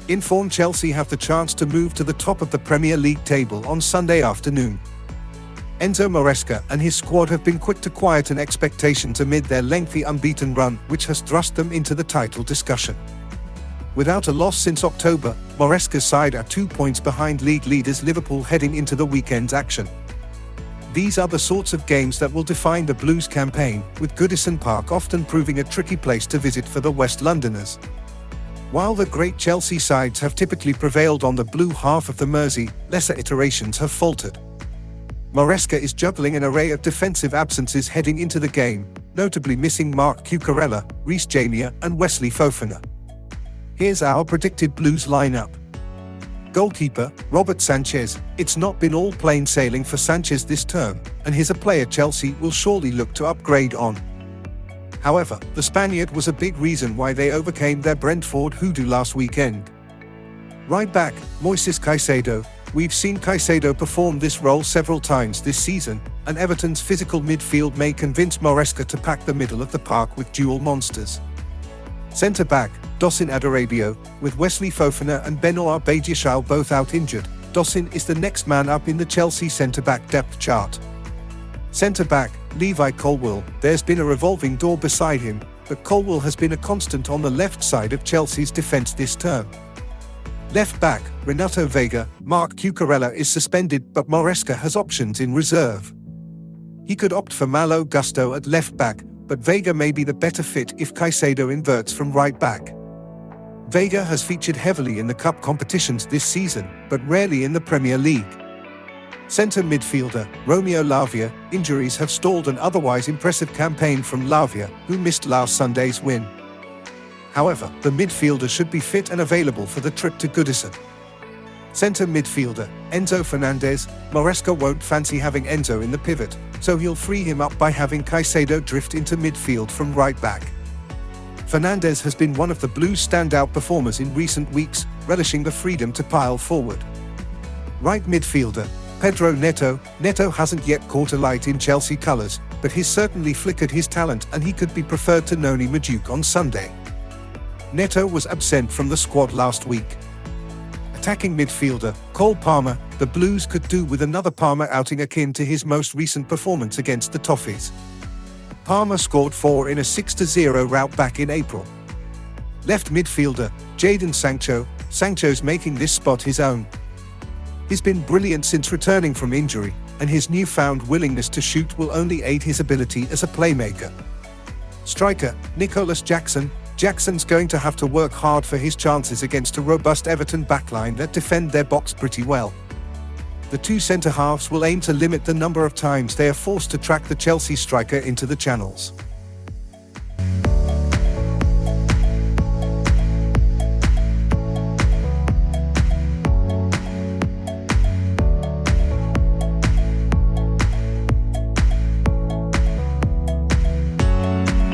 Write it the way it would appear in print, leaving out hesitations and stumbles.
informed Chelsea have the chance to move to the top of the Premier League table on Sunday afternoon. Enzo Maresca and his squad have been quick to quieten expectations amid their lengthy unbeaten run, which has thrust them into the title discussion. Without a loss since October, Maresca's side are 2 points behind league leaders Liverpool heading into the weekend's action. These are the sorts of games that will define the Blues' campaign, with Goodison Park often proving a tricky place to visit for the West Londoners. While the great Chelsea sides have typically prevailed on the blue half of the Mersey, lesser iterations have faltered. Maresca is juggling an array of defensive absences heading into the game, notably missing Marc Cucurella, Reece James and Wesley Fofana. Here's our predicted Blues lineup. Goalkeeper, Robert Sanchez. It's not been all plain sailing for Sanchez this term, and he's a player Chelsea will surely look to upgrade on. However, the Spaniard was a big reason why they overcame their Brentford hoodoo last weekend. Right back, Moises Caicedo. We've seen Caicedo perform this role several times this season, and Everton's physical midfield may convince Maresca to pack the middle of the park with dual monsters. Centre-back, Dossin Adarabio. With Wesley Fofana and Benoit Badiashile both out injured, Dossin is the next man up in the Chelsea centre-back depth chart. Centre-back, Levi Colwill. There's been a revolving door beside him, but Colwill has been a constant on the left side of Chelsea's defence this term. Left-back, Renato Vega. Marc Cucurella is suspended, but Maresca has options in reserve. He could opt for Malo Gusto at left-back, but Vega may be the better fit if Caicedo inverts from right-back. Vega has featured heavily in the cup competitions this season, but rarely in the Premier League. Centre midfielder, Romeo Lavia. Injuries have stalled an otherwise impressive campaign from Lavia, who missed last Sunday's win. However, the midfielder should be fit and available for the trip to Goodison. Centre midfielder, Enzo Fernandez. Maresca won't fancy having Enzo in the pivot, so he'll free him up by having Caicedo drift into midfield from right-back. Fernandez has been one of the Blues' standout performers in recent weeks, relishing the freedom to pile forward. Right midfielder, Pedro Neto. Neto hasn't yet caught a light in Chelsea colours, but he's certainly flickered his talent and he could be preferred to Noni Madueke on Sunday. Neto was absent from the squad last week. Attacking midfielder, Cole Palmer. The Blues could do with another Palmer outing akin to his most recent performance against the Toffees. Palmer scored 4 in a 6-0 rout back in April. Left midfielder, Jadon Sancho. Sancho's making this spot his own. He's been brilliant since returning from injury, and his newfound willingness to shoot will only aid his ability as a playmaker. Striker, Nicholas Jackson. Jackson's going to have to work hard for his chances against a robust Everton backline that defend their box pretty well. The two centre-halves will aim to limit the number of times they are forced to track the Chelsea striker into the channels.